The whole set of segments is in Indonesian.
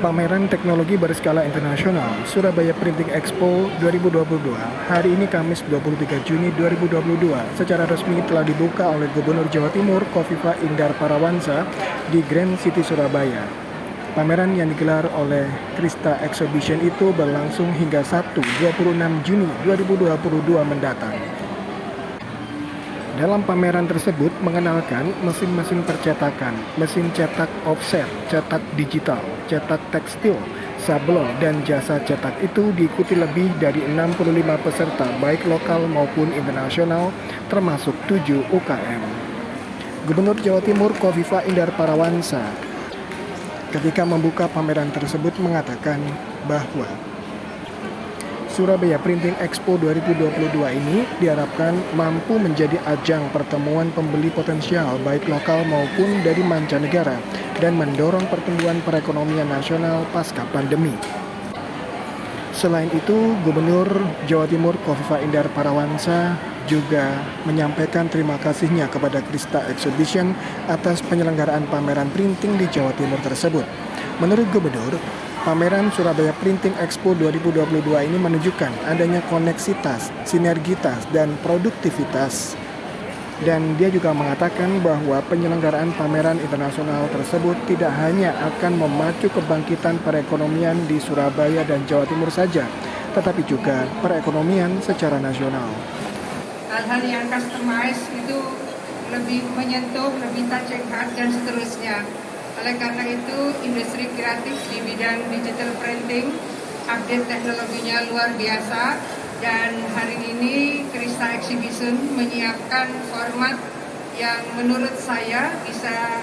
Pameran Teknologi Berskala Internasional Surabaya Printing Expo 2022 hari ini Kamis 23 Juni 2022 secara resmi telah dibuka oleh Gubernur Jawa Timur Khofifah Indar Parawansa di Grand City Surabaya. Pameran yang digelar oleh Krista Exhibition itu berlangsung hingga Sabtu 26 Juni 2022 mendatang. Dalam pameran tersebut mengenalkan mesin-mesin percetakan, mesin cetak offset, cetak digital, cetak tekstil, sablon, dan jasa cetak itu diikuti lebih dari 65 peserta baik lokal maupun internasional termasuk 7 UKM. Gubernur Jawa Timur Khofifah Indar Parawansa ketika membuka pameran tersebut mengatakan bahwa Surabaya Printing Expo 2022 ini diharapkan mampu menjadi ajang pertemuan pembeli potensial baik lokal maupun dari mancanegara dan mendorong pertumbuhan perekonomian nasional pasca pandemi. Selain itu, Gubernur Jawa Timur Khofifah Indar Parawansa juga menyampaikan terima kasihnya kepada Krista Exhibition atas penyelenggaraan pameran printing di Jawa Timur tersebut. Menurut Gubernur, pameran Surabaya Printing Expo 2022 ini menunjukkan adanya koneksitas, sinergitas, dan produktivitas. Dan dia juga mengatakan bahwa penyelenggaraan pameran internasional tersebut tidak hanya akan memacu kebangkitan perekonomian di Surabaya dan Jawa Timur saja, tetapi juga perekonomian secara nasional. Hal-hal yang customized itu lebih menyentuh, lebih touching heart, dan seterusnya. Oleh karena itu, industri kreatif di bidang digital printing, update teknologinya luar biasa, dan hari ini Krista Exhibition menyiapkan format yang menurut saya bisa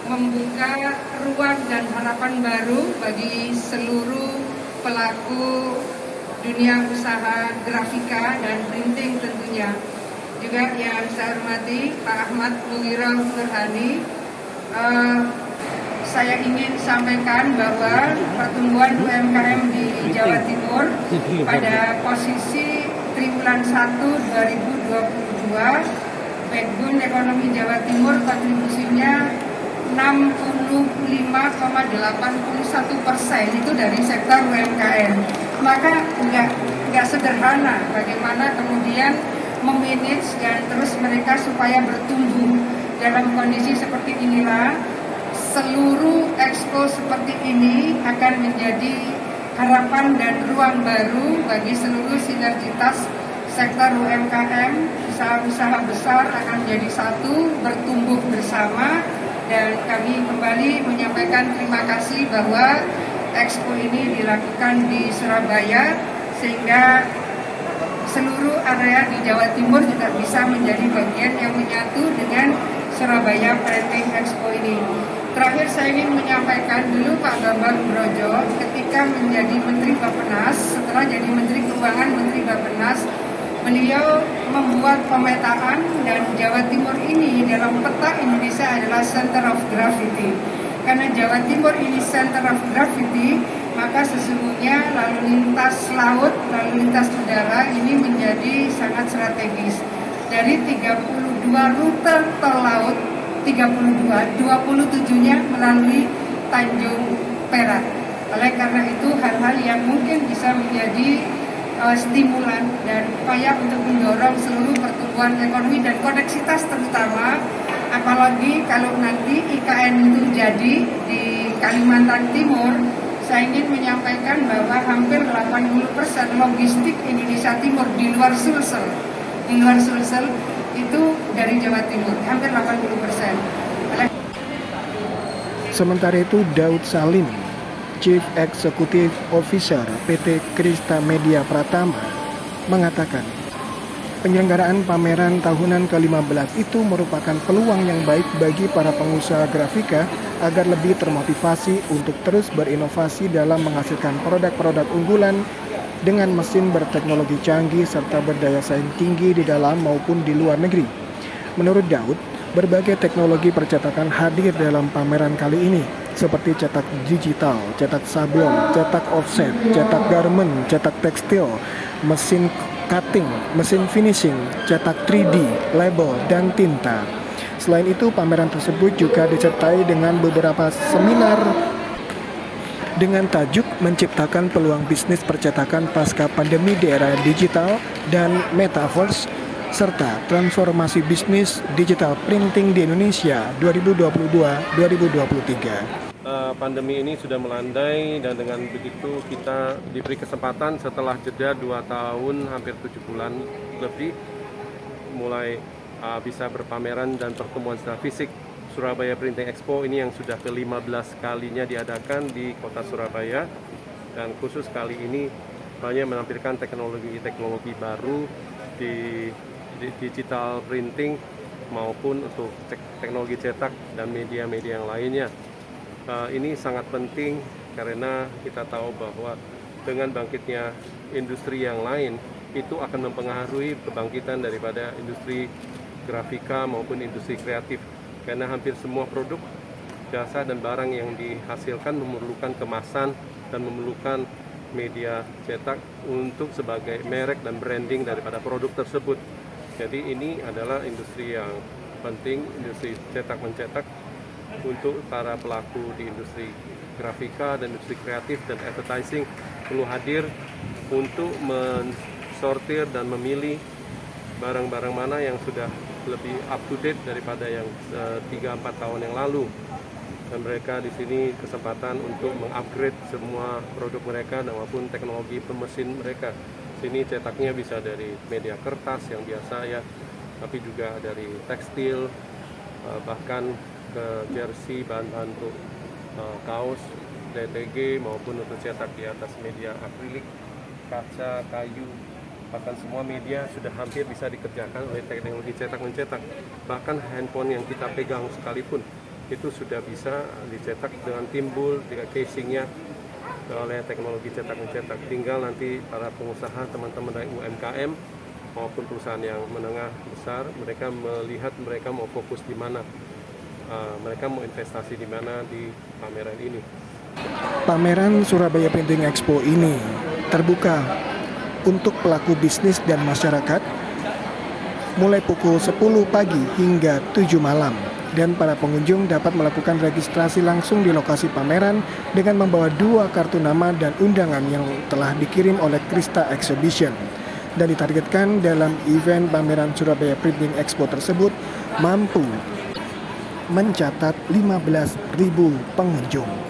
membuka ruang dan harapan baru bagi seluruh pelaku dunia usaha grafika dan printing tentunya. Juga yang saya hormati Pak Ahmad Mughirah Nurhani, saya ingin sampaikan bahwa pertumbuhan UMKM di Jawa Timur pada posisi triwulan 1 2022, backbone ekonomi Jawa Timur kontribusinya 65,81% itu dari sektor UMKM. Maka nggak sederhana bagaimana kemudian memanage dan terus mereka supaya bertumbuh. Dalam kondisi seperti inilah, seluruh expo seperti ini akan menjadi harapan dan ruang baru bagi seluruh sinergitas sektor UMKM. Usaha-usaha besar akan menjadi satu, bertumbuh bersama, dan kami kembali menyampaikan terima kasih bahwa expo ini dilakukan di Surabaya sehingga seluruh area di Jawa Timur juga bisa menjadi bagian yang menyatu dengan Surabaya Printing Expo ini. Terakhir saya ingin menyampaikan dulu Pak Bambang Brojo ketika menjadi Menteri Bappenas, setelah jadi Menteri Keuangan Menteri Bappenas, beliau membuat pemetaan dan Jawa Timur ini dalam peta Indonesia adalah center of gravity. Karena Jawa Timur ini center of gravity, maka sesungguhnya lalu lintas laut, lalu lintas udara ini menjadi sangat strategis. Dari 32 rute tol laut, 27-nya melalui Tanjung Perak. Oleh karena itu hal-hal yang mungkin bisa menjadi stimulan dan upaya untuk mendorong seluruh pertumbuhan ekonomi dan koneksitas terutama, apalagi kalau nanti IKN itu jadi di Kalimantan Timur. Saya ingin menyampaikan bahwa hampir 80% logistik Indonesia Timur di luar Sulsel itu dari Jawa Timur, hampir 80%. Sementara itu Daud Salim, Chief Executive Officer PT Krista Media Pratama, mengatakan penyelenggaraan pameran tahunan ke-15 itu merupakan peluang yang baik bagi para pengusaha grafika agar lebih termotivasi untuk terus berinovasi dalam menghasilkan produk-produk unggulan dengan mesin berteknologi canggih serta berdaya saing tinggi di dalam maupun di luar negeri. Menurut Daud, berbagai teknologi percetakan hadir dalam pameran kali ini, seperti cetak digital, cetak sablon, cetak offset, cetak garment, cetak tekstil, mesin cutting, mesin finishing, cetak 3D, label, dan tinta. Selain itu, pameran tersebut juga disertai dengan beberapa seminar dengan tajuk menciptakan peluang bisnis percetakan pasca pandemi di era digital dan metaverse serta transformasi bisnis digital printing di Indonesia 2022-2023. Pandemi ini sudah melandai dan dengan begitu kita diberi kesempatan setelah jeda 2 tahun hampir 7 bulan lebih mulai bisa berpameran dan pertemuan secara fisik. Surabaya Printing Expo ini yang sudah ke-15 kalinya diadakan di kota Surabaya, dan khusus kali ini banyak menampilkan teknologi baru di digital printing maupun untuk teknologi cetak dan media-media yang lainnya. Ini sangat penting karena kita tahu bahwa dengan bangkitnya industri yang lain itu akan mempengaruhi kebangkitan daripada industri grafika maupun industri kreatif. Karena hampir semua produk, jasa, dan barang yang dihasilkan memerlukan kemasan dan memerlukan media cetak untuk sebagai merek dan branding daripada produk tersebut. Jadi ini adalah industri yang penting, industri cetak-mencetak untuk para pelaku di industri grafika dan industri kreatif dan advertising perlu hadir untuk mensortir dan memilih barang-barang mana yang sudah lebih up to date daripada yang 3-4 tahun yang lalu, dan mereka di sini kesempatan untuk mengupgrade semua produk mereka dan maupun teknologi pemesin mereka. Sini cetaknya bisa dari media kertas yang biasa ya, tapi juga dari tekstil, bahkan ke jersey, bahan-bahan untuk kaos, DTG maupun untuk cetak di atas media akrilik, kaca, kayu. Bahkan semua media sudah hampir bisa dikerjakan oleh teknologi cetak-mencetak. Bahkan handphone yang kita pegang sekalipun itu sudah bisa dicetak dengan timbul, dengan casingnya oleh teknologi cetak-mencetak. Tinggal nanti para pengusaha, teman-teman dari UMKM maupun perusahaan yang menengah besar, mereka melihat mereka mau fokus di mana, mereka mau investasi di mana di pameran ini. Pameran Surabaya Printing Expo ini terbuka untuk pelaku bisnis dan masyarakat mulai pukul 10 pagi hingga 7 malam, dan para pengunjung dapat melakukan registrasi langsung di lokasi pameran dengan membawa 2 kartu nama dan undangan yang telah dikirim oleh Krista Exhibition. Dan ditargetkan dalam event pameran Surabaya Printing Expo tersebut mampu mencatat 15.000 pengunjung.